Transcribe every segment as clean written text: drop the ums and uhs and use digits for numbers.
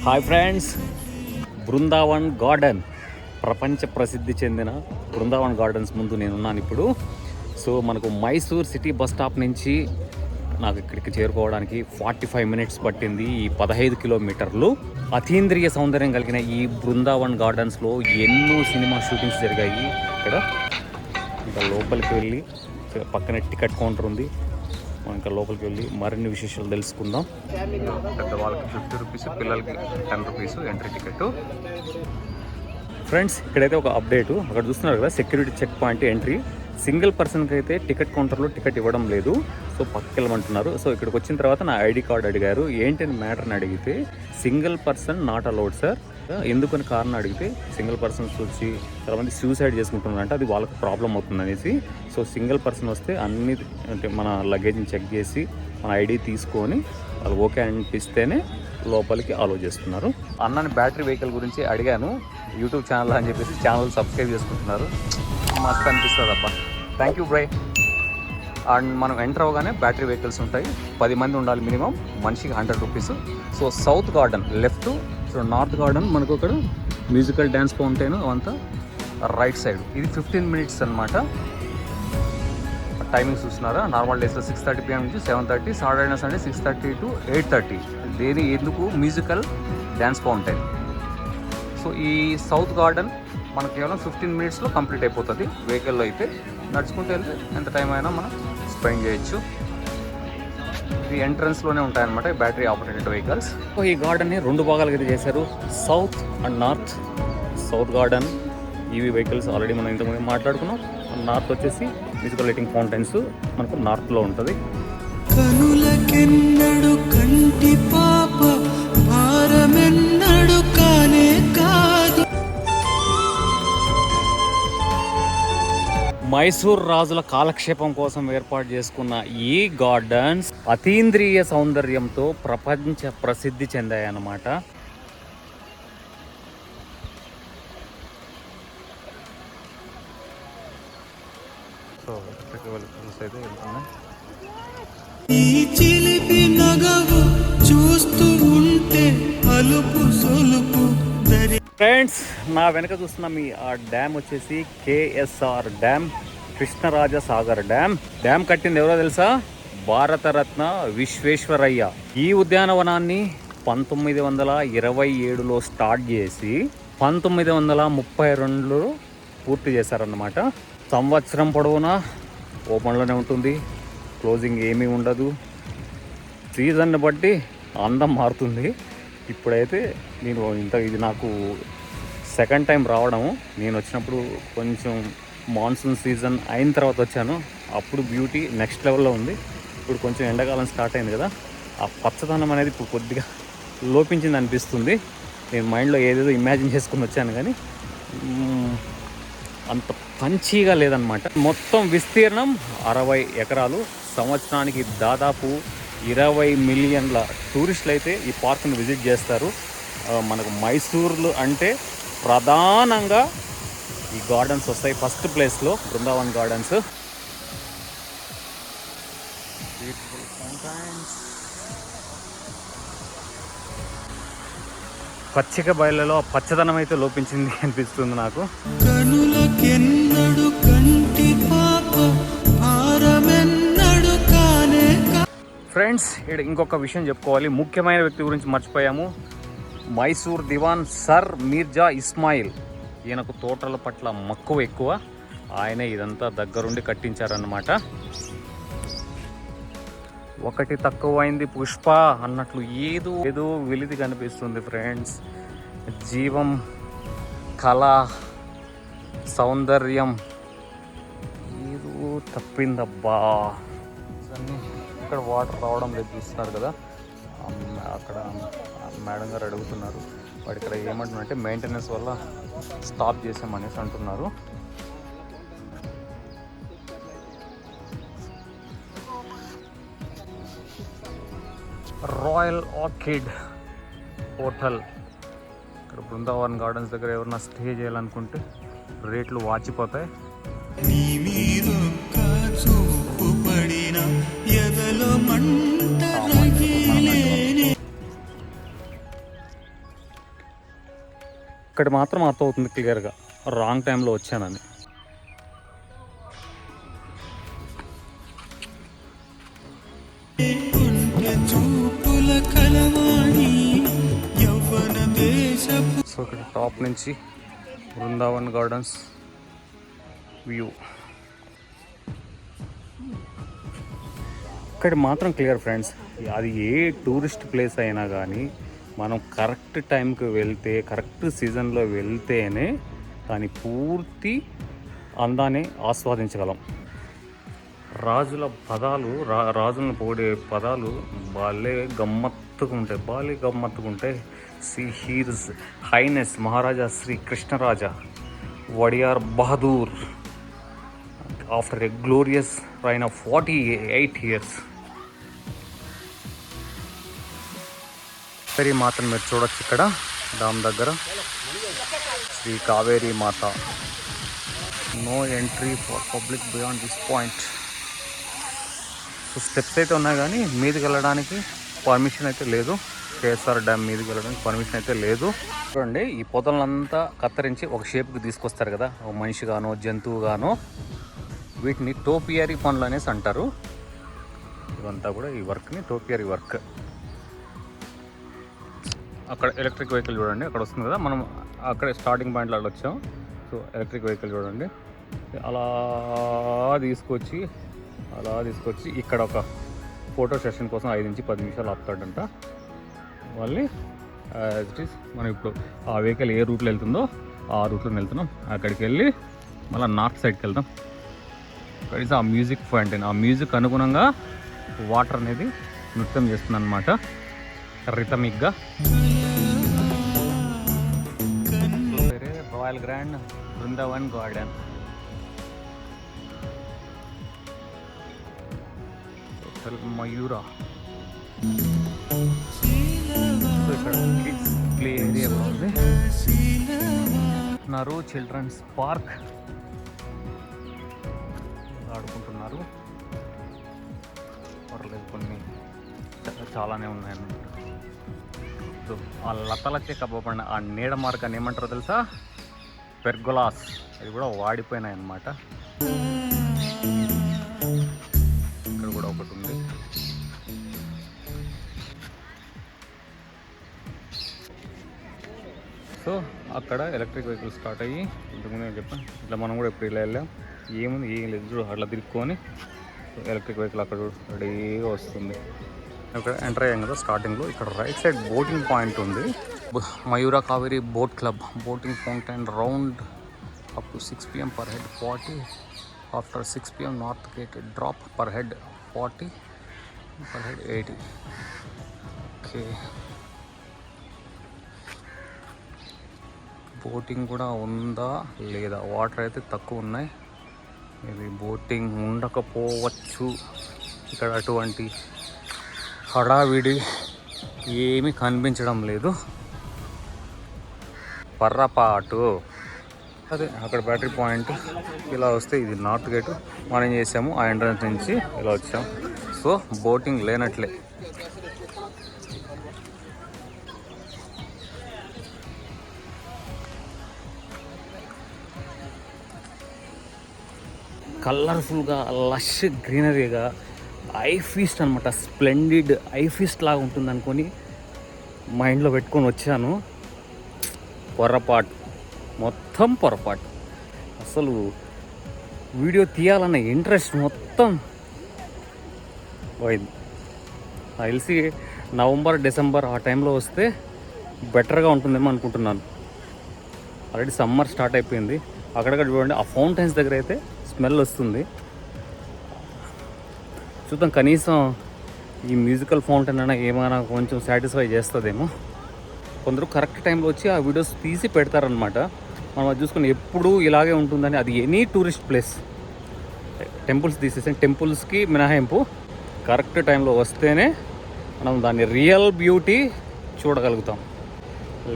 Hi friends, Brindavan garden ప్రపంచ ప్రసిద్ధి చెందిన బృందావన్ గార్డెన్స్ ముందు నేనున్నాను ఇప్పుడు. సో మనకు మైసూర్ సిటీ బస్ స్టాప్ నుంచి నాకు ఇక్కడికి చేరుకోవడానికి 45 మినిట్స్ పట్టింది. ఈ 15 కిలోమీటర్లు. అతీంద్రియ సౌందర్యం కలిగిన ఈ బృందావన్ గార్డెన్స్లో ఎన్నో సినిమా షూటింగ్స్ జరిగాయి. ఇక్కడ ఇంకా లోపలికి వెళ్ళి పక్కనే టికెట్ కౌంటర్ ఉంది. ఇంకా లోపలికి వెళ్ళి మరిన్ని విశేషాలు తెలుసుకుందాం. పెద్దవాళ్ళకి 50 రూపీస్, పిల్లలకి 10 రూపీస్ ఎంట్రీ టికెట్. ఫ్రెండ్స్, ఇక్కడైతే ఒక అప్డేటు. అక్కడ చూస్తున్నారు కదా, security check point entry. Single పర్సన్కి అయితే టికెట్ కౌంటర్లో టికెట్ ఇవ్వడం లేదు. సో పక్కకి వెళ్ళమంటున్నారు. సో ఇక్కడికి వచ్చిన తర్వాత నా ఐడి కార్డ్ అడిగారు. ఏంటి మ్యాటర్ని అడిగితే single person not allowed sir. ఎందుకని కారణం అడిగితే సింగిల్ పర్సన్స్ వచ్చి చాలామంది సూసైడ్ చేసుకుంటున్నారంటే అది వాళ్ళకి ప్రాబ్లం అవుతుంది అనేసి. సో సింగిల్ పర్సన్ వస్తే అన్ని అంటే మన లగేజ్ని చెక్ చేసి మన ఐడి తీసుకొని వాళ్ళు ఓకే అనిపిస్తేనే లోపలికి అలో చేస్తున్నారు. అన్నని బ్యాటరీ వెహికల్ గురించి అడిగాను. యూట్యూబ్ ఛానల్ అని చెప్పేసి ఛానల్ సబ్స్క్రైబ్ చేసుకుంటున్నారు. మస్తు అనిపిస్తుంది అబ్బా. థ్యాంక్ యూ బ్రై. అండ్ మనం ఎంటర్ అవగానే బ్యాటరీ వెహికల్స్ ఉంటాయి. 10 మంది ఉండాలి మినిమం. మనిషికి 100 rupees. So south garden left, so north garden మనకు అక్కడ మ్యూజికల్ డ్యాన్స్ ఫౌంటైన్ అవంతా రైట్ సైడ్. ఇది 15 మినిట్స్ అనమాట. టైమింగ్స్ చూస్తున్నారా? నార్మల్ డేస్లో 6:30 PM నుంచి 7:30, సాటర్డే సండే 6:30 to 8:30. దేని ఎందుకు మ్యూజికల్ డ్యాన్స్ ఫౌంటైన్. సో ఈ సౌత్ గార్డెన్ మనకు కేవలం 15 మినిట్స్లో కంప్లీట్ అయిపోతుంది. వెహికల్లో అయితే నడుచుకుంటూ వెళ్తే ఎంత టైం అయినా మనం స్పెండ్ చేయొచ్చు. ఇది ఎంట్రన్స్లోనే ఉంటాయన్నమాట బ్యాటరీ ఆపరేటెడ్ వెహికల్స్. ఈ గార్డెన్ని 2 భాగాలుగా అయితే చేశారు, south and north. South garden EV vehicles already మనం ఇంతకుముందు మాట్లాడుకున్నాం. నార్త్ వచ్చేసి మ్యూజికల్ లైటింగ్ ఫౌంటైన్స్ మనకు నార్త్లో ఉంటుంది. కనులకెన్నడు కంటి పాప భారమెన్నడు కానే కాదు. మైసూర్ రాజుల కాలక్షేపం కోసం ఏర్పాటు చేసుకున్న ఈ గార్డెన్స్ అతీంద్రియ సౌందర్యంతో ప్రపంచ ప్రసిద్ధి చెందాయన్నమాట. ఈ చిలిపి నగవు చూస్తూ ఉంటే అలుపు సొలుపు. ఫ్రెండ్స్, నా వెనక చూస్తున్న మీ ఆ డ్యామ్ వచ్చేసి KSR dam, Krishnaraja Sagar dam. Dam కట్టింది ఎవరో తెలుసా? భారతరత్న విశ్వేశ్వరయ్య. ఈ ఉద్యానవనాన్ని 1927లో స్టార్ట్ చేసి 1932లో పూర్తి చేశారన్నమాట. సంవత్సరం పొడవునా ఓపెన్లోనే ఉంటుంది, క్లోజింగ్ ఏమీ ఉండదు. సీజన్ని బట్టి అందం మారుతుంది. ఇప్పుడైతే ఇది నాకు సెకండ్ టైం రావడము. నేను వచ్చినప్పుడు కొంచెం మాన్సూన్ సీజన్ అయిన తర్వాత వచ్చాను. అప్పుడు బ్యూటీ నెక్స్ట్ లెవెల్లో ఉంది. ఇప్పుడు కొంచెం ఎండాకాలం స్టార్ట్ అయింది కదా, ఆ పచ్చదనం అనేది ఇప్పుడు కొద్దిగా లోపించింది అనిపిస్తుంది. నేను మైండ్లో ఏదేదో ఇమాజిన్ చేసుకుని వచ్చాను కానీ అంత పంచీగా లేదనమాట. మొత్తం విస్తీర్ణం 60 ఎకరాలు. సంవత్సరానికి దాదాపు 20 మిలియన్ల టూరిస్టులు అయితే ఈ పార్క్ను విజిట్ చేస్తారు. మనకు మైసూర్లు అంటే ప్రధానంగా ఈ గార్డెన్స్ వస్తాయి. ఫస్ట్ ప్లేస్లో బృందావన్ గార్డెన్స్. పచ్చిక బయళ్ళలో పచ్చదనం అయితే లోపించింది అనిపిస్తుంది నాకు. ఫ్రెండ్స్, ఇక్కడ ఇంకొక విషయం చెప్పుకోవాలి. ముఖ్యమైన వ్యక్తి గురించి మర్చిపోయాము. మైసూర్ దివాన్ సర్ మీర్జా ఇస్మాయిల్. ఈయనకు తోటల పట్ల మక్కువ ఎక్కువ. ఆయనే ఇదంతా దగ్గరుండి కట్టించారన్నమాట. ఒకటి తక్కువైంది పుష్ప అన్నట్లు ఏదో వెలితి కనిపిస్తుంది ఫ్రెండ్స్. జీవం, కళ, సౌందర్యం ఏదో తప్పిందబ్బా. ఇక్కడ వాటర్ రావడం లేదు, చూస్తున్నారు కదా. అక్కడ మేడం గారు అడుగుతున్నారు. వాడు ఇక్కడ ఏమంటున్నారంటే మెయింటెనెన్స్ వల్ల స్టాప్ చేసామనేసి అంటున్నారు. Royal orchid hotel. ఇక్కడ బృందావన్ గార్డెన్స్ దగ్గర ఎవరన్నా స్టే చేయాలనుకుంటే రేట్లు వాచిపోతాయి. ఒక్కటి మాత్రం అర్థమవుతుంది క్లియర్గా, రాంగ్ టైంలో వచ్చానని. చూపుల కలవాణి యవ్వన దేశపు సో ఇక్కడ టాప్ నుంచి బృందావన్ గార్డెన్స్ వ్యూ. ఇక్కడ మాత్రం క్లియర్ ఫ్రెండ్స్, అది ఏ టూరిస్ట్ ప్లేస్ అయినా కానీ మనం కరెక్ట్ టైంకి వెళ్తే, కరెక్ట్ సీజన్లో వెళ్తేనే దాని పూర్తి అందాన్ని ఆస్వాదించగలం. రాజుల పదాలు, రాజులను పొగిడే పదాలు భలే గమ్మత్తుగా ఉంటాయి. సి his highness Maharaja Shri Krishnaraja Wadiyar Bahadur after a glorious reign of 48 years. Kaveri మాతను మీరు చూడొచ్చు ఇక్కడ డామ్ దగ్గర. Shri Kaveri Mata. No entry for public beyond this point. So steps అయితే ఉన్నాయి కానీ మీదకి వెళ్ళడానికి పర్మిషన్ అయితే లేదు. కేఎస్ఆర్ డ్యామ్ మీదకి వెళ్ళడానికి పర్మిషన్ అయితే లేదు. చూడండి, ఈ పొదలంతా కత్తిరించి ఒక షేప్కి తీసుకొస్తారు కదా, ఒక మనిషి గానో జంతువు గానో, వీటిని టోపియరీ పనులు అనేసి అంటారు. ఇవంతా కూడా ఈ వర్క్ని టోపియరీ వర్క్. అక్కడ ఎలక్ట్రిక్ వెహికల్ చూడండి, అక్కడ వస్తుంది కదా, మనం అక్కడే స్టార్టింగ్ పాయింట్లో అలా వచ్చాం. సో ఎలక్ట్రిక్ వెహికల్ చూడండి, అలా తీసుకొచ్చి ఇక్కడ ఒక ఫోటో సెషన్ కోసం 5 నుంచి 10 నిమిషాలు ఆపుతాడంట. మళ్ళీ యాజ్ ఇట్ ఈస్ మనం ఇప్పుడు ఆ వెహికల్ ఏ రూట్లో వెళ్తుందో ఆ రూట్లో వెళ్తున్నాం. అక్కడికి వెళ్ళి మళ్ళీ నార్త్ సైడ్కి వెళ్తాం. ఇక్కడ ఆ మ్యూజిక్ ఫౌంటైన్, ఆ మ్యూజిక్ అనుగుణంగా వాటర్ అనేది నృత్యం చేస్తుంది అనమాట, రిథమిక్గా. Royal grand Brindavan garden. Mayura. ఇక్కడ కిడ్స్ ప్లే ఏరియా ఉంది. చిల్డ్రన్స్ పార్క్ ఆడుకుంటున్నారు. పర్లేదు, కొన్ని చాలానే ఉన్నాయన్నమాట. ఆ లతలకే కప్పబడిన ఆ నీడ మార్గాన్ని ఏమంటారో తెలుసా? పెర్గొలాస్. అది కూడా వాడిపోయినాయి అన్నమాట. ఇక్కడ కూడా ఒకటి ఉంది. సో అక్కడ ఎలక్ట్రిక్ వెహికల్ స్టార్ట్ అయ్యి ఇంతకుముందు నేను చెప్పాను, ఇట్లా మనం కూడా ఎప్పుడు ఇలా వెళ్ళాం. ఏముంది, ఏం లేదు, చూడు అట్లా తిరుక్కొని ఎలక్ట్రిక్ వెహికల్ అక్కడ రెడీగా వస్తుంది. ఇక్కడ ఎంటర్ అయ్యాం కదా స్టార్టింగ్లో. ఇక్కడ రైట్ సైడ్ బోటింగ్ పాయింట్ ఉంది. Mayura Kaveri boat club boating fountain round up to 6 PM per head 40. After 6 PM north gate drop per head 40, per head 80. Okay, boating కూడా ఉందా లేదా? వాటర్ అయితే తక్కువ ఉన్నాయి. ఇది బోటింగ్ ఉండకపోవచ్చు. ఇక్కడ అటువంటి హడావిడి ఏమీ కనిపించడం లేదు. పర్రపాటు అదే అక్కడ బ్యాటరీ పాయింట్. ఇలా వస్తే ఇది నార్త్ గేటు. మనం ఏం చేసాము, ఆ ఎంట్రన్స్ నుంచి ఇలా వచ్చాం. సో బోటింగ్ లేనట్లే. కలర్ఫుల్గా లష్ గ్రీనరీగా ఐ ఫీస్ట్ అనమాట. స్ప్లెండిడ్ ఐ ఫీస్ట్ లాగా ఉంటుంది అనుకొని మైండ్లో పెట్టుకొని వచ్చాను. పొరపాటు, మొత్తం పొరపాటు. అసలు వీడియో తీయాలన్న ఇంట్రెస్ట్ మొత్తం పోయింది. నాకు తెలిసి నవంబర్ డిసెంబర్ ఆ టైంలో వస్తే బెటర్గా ఉంటుందేమో అనుకుంటున్నాను. ఆల్రెడీ సమ్మర్ స్టార్ట్ అయిపోయింది. అక్కడక్కడ చూడండి, ఆ ఫౌంటైన్స్ దగ్గర అయితే స్మెల్ వస్తుంది. చూద్దాం, కనీసం ఈ మ్యూజికల్ ఫౌంటైన్ అయినా ఏమైనా కొంచెం సాటిస్ఫై చేస్తుందేమో. కొందరు కరెక్ట్ టైంలో వచ్చి ఆ వీడియోస్ తీసి పెడతారనమాట. మనం అది చూసుకుని ఎప్పుడు ఇలాగే ఉంటుందని. అది ఎనీ టూరిస్ట్ ప్లేస్, టెంపుల్స్ తీసేసి, టెంపుల్స్కి మినహాయింపు, కరెక్ట్ టైంలో వస్తేనే మనం దాని రియల్ బ్యూటీ చూడగలుగుతాం.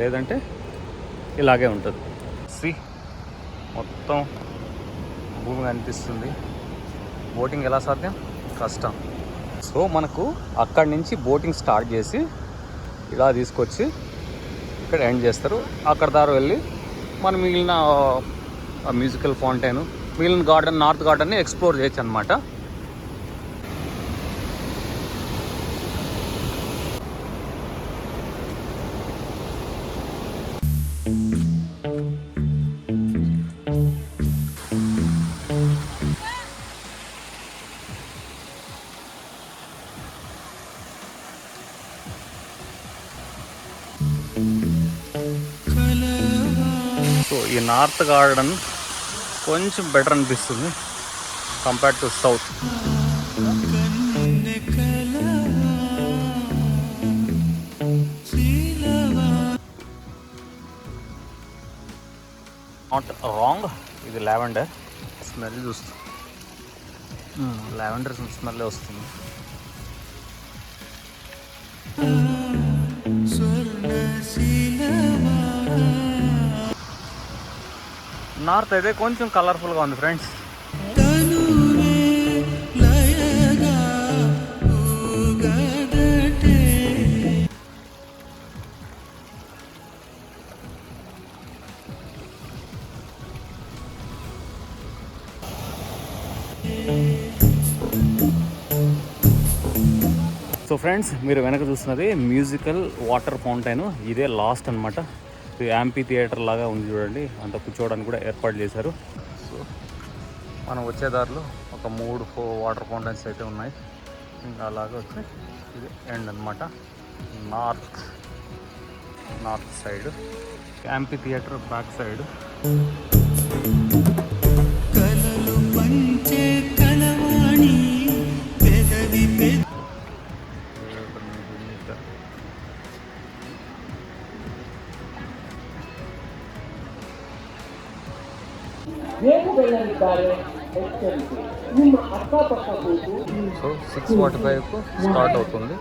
లేదంటే ఇలాగే ఉంటుంది. మొత్తం భూమి కనిపిస్తుంది. బోటింగ్ ఎలా సాధ్యం? కష్టం. సో మనకు అక్కడి నుంచి బోటింగ్ స్టార్ట్ చేసి ఇలా తీసుకొచ్చి ఇక్కడ ఎండ్ చేస్తారు. అక్కడ దారి వెళ్ళి మనం మిగిలిన మ్యూజికల్ ఫౌంటైన్, మిగిలిన గార్డెన్, నార్త్ గార్డెన్ని ఎక్స్ప్లోర్ చేయొచ్చు అనమాట. సో ఈ నార్త్ గార్డెన్ కొంచెం బెటర్ అనిపిస్తుంది compared to south. Not wrong, ఇది లావెండర్ స్మెల్ చూస్తుంది. లావెండర్ స్మెల్ వస్తుంది. నార్త్ అయితే కొంచెం కలర్ఫుల్గా ఉంది ఫ్రెండ్స్. సో ఫ్రెండ్స్, మీరు వెనక చూస్తున్నది మ్యూజికల్ వాటర్ ఫౌంటైన్. ఇదే లాస్ట్ అనమాట. ఇది యాంపీ థియేటర్ లాగా ఉంది చూడండి. అంత కూర్చోవడానికి కూడా ఏర్పాటు చేశారు. సో మనం వచ్చే దారిలో ఒక 3-4 వాటర్ ఫౌంటైన్స్ అయితే ఉన్నాయి. ఇంకా అలాగే వచ్చి ఇది ఎండ్ అనమాట. North side amphitheatre back side. కలలు పంచే కలవాణి పెదవి సో 6:45కు స్టార్ట్ అవుతుంది.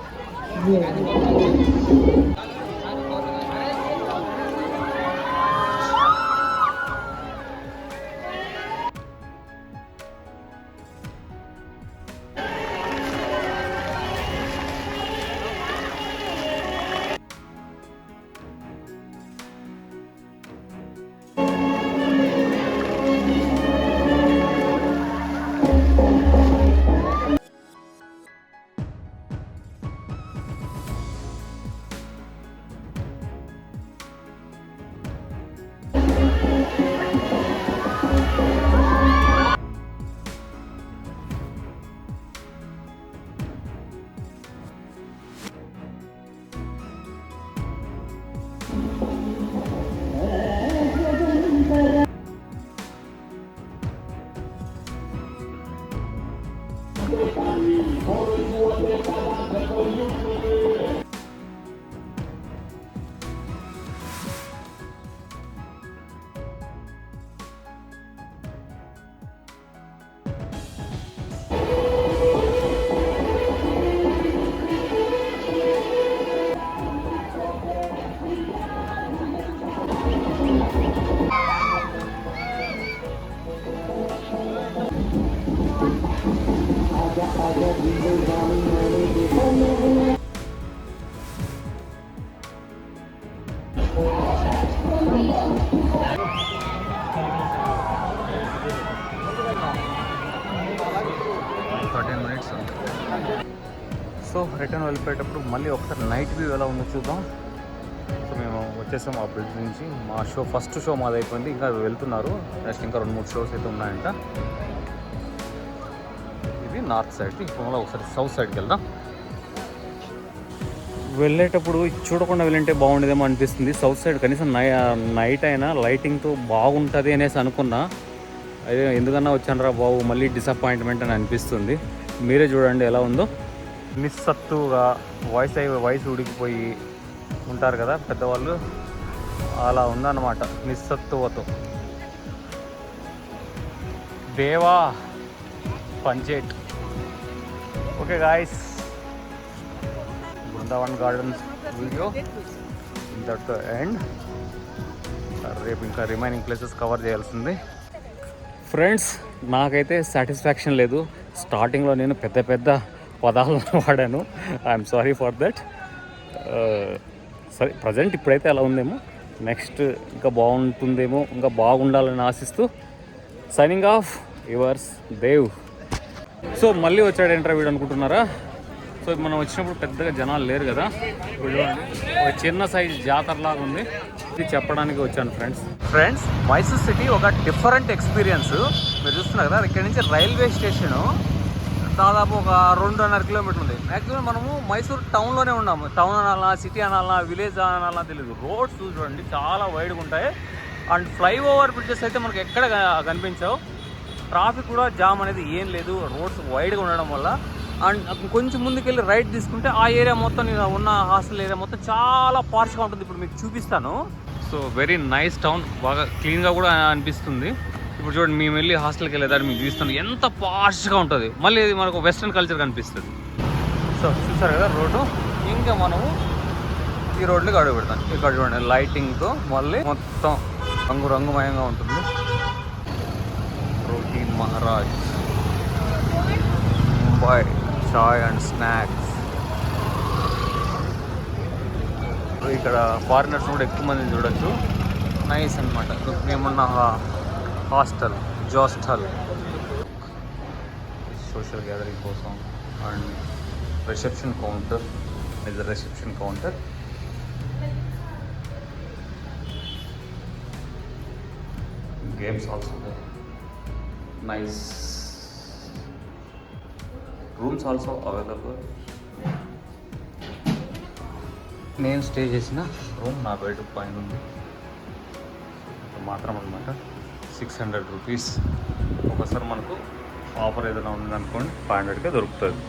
సో రిటర్న్ వెళ్ళిపోయేటప్పుడు మళ్ళీ ఒకసారి నైట్ వ్యూ ఎలా ఉందో చూద్దాం. సో మేము వచ్చేసాం ఆ బ్రిడ్జ్ నుంచి. మా ఫస్ట్ షో మాది అయిపోయింది. ఇంకా వెళ్తున్నారు. నెక్స్ట్ ఇంకా 2-3 షోస్ అయితే ఉన్నాయంట. ఇది నార్త్ సైడ్. ఇప్పుడు మళ్ళీ ఒకసారి సౌత్ సైడ్కి వెళ్దాం. వెళ్ళేటప్పుడు చూడకుండా వెళ్ళంటే బాగుండేదేమో అనిపిస్తుంది. సౌత్ సైడ్ కనీసం నైట్ అయినా లైటింగ్తో బాగుంటుంది అనేసి అనుకున్నా. అదే ఎందుకన్నా వచ్చానరా బాబు, మళ్ళీ డిసప్పాయింట్మెంట్ అని అనిపిస్తుంది. మీరే చూడండి ఎలా ఉందో. నిస్సత్తుగా వయసు ఉడికిపోయి ఉంటారు కదా పెద్దవాళ్ళు, అలా ఉందన్నమాట నిస్సత్తువతో. దేవా పంచేట్. Okay guys, Brindavan gardens video that end. రేపు ఇంకా రిమైనింగ్ ప్లేసెస్ కవర్ చేయాల్సింది. ఫ్రెండ్స్, నాకైతే సాటిస్ఫాక్షన్ లేదు. స్టార్టింగ్లో నేను పెద్ద పదాలను వాడాను. I'm sorry for that. సరే ప్రజెంట్ ఇప్పుడైతే అలా ఉందేమో, నెక్స్ట్ ఇంకా బాగుంటుందేమో, ఇంకా బాగుండాలని ఆశిస్తూ signing off yours Dev. So మళ్ళీ వచ్చాడేంట్రా వీడు అనుకుంటున్నారా? సో మనం వచ్చినప్పుడు పెద్దగా జనాలు లేరు కదా, ఇప్పుడు చూడండి ఒక చిన్న సైజ్ జాతరలాగా ఉంది. ఇది చెప్పడానికి వచ్చాను ఫ్రెండ్స్ మైసూర్ సిటీ ఒక డిఫరెంట్ ఎక్స్పీరియన్స్. మీరు చూస్తున్నారు కదా, ఇక్కడ నుంచి రైల్వే స్టేషను దాదాపు ఒక 2.5 కిలోమీటర్లు ఉంది. మ్యాక్సిమం మనము మైసూర్ టౌన్లోనే ఉన్నాము. టౌన్ అనాలన్నా, సిటీ అనాలన్నా, విలేజ్ అనాలన్నా తెలియదు. రోడ్స్ చూడండి చాలా వైడ్గా ఉంటాయి. అండ్ ఫ్లైఓవర్ బ్రిడ్జెస్ అయితే మనకు ఎక్కడ కనిపించవు. ట్రాఫిక్ కూడా జామ్ అనేది ఏం లేదు, రోడ్స్ వైడ్గా ఉండడం వల్ల. అండ్ కొంచెం ముందుకెళ్ళి రైట్ తీసుకుంటే ఆ ఏరియా మొత్తం, నేను ఉన్న హాస్టల్ ఏరియా మొత్తం చాలా పార్ష్గా ఉంటుంది. ఇప్పుడు మీకు చూపిస్తాను. సో వెరీ నైస్ టౌన్, బాగా క్లీన్గా కూడా అనిపిస్తుంది. ఇప్పుడు చూడండి, మేము వెళ్ళి హాస్టల్కి వెళ్ళేదాన్ని మీకు చూపిస్తాను, ఎంత పార్ష్గా ఉంటుంది. మళ్ళీ ఇది మనకు వెస్ట్రన్ కల్చర్ కనిపిస్తుంది. సో చూసారు కదా రోడ్డు, ఇంకా మనము ఈ రోడ్లకి అడుగు పెడతాం. ఇక్కడ చూడండి లైటింగ్తో మళ్ళీ మొత్తం రంగురంగుమయంగా ఉంటుంది. రోటీ మహారాజ్ ముంబై చాయ్ అండ్ స్నాక్స్. ఇక్కడ ఫారినర్స్ కూడా ఎక్కువ మందిని చూడొచ్చు. నైస్ అనమాట. మేమున్న హాస్టల్ జోస్టల్ సోషల్ గ్యాదరింగ్ కోసం. అండ్ రిసెప్షన్ కౌంటర్, ఇది reception counter. Games also nice. Rooms also available. నేను స్టే చేసిన రూమ్ నా బెడ్ పైన ఉంది మాత్రం అనమాట. 600 రూపీస్. ఒకసారి మనకు ఆఫర్ ఏదైనా ఉందనుకోండి 500కే దొరుకుతుంది.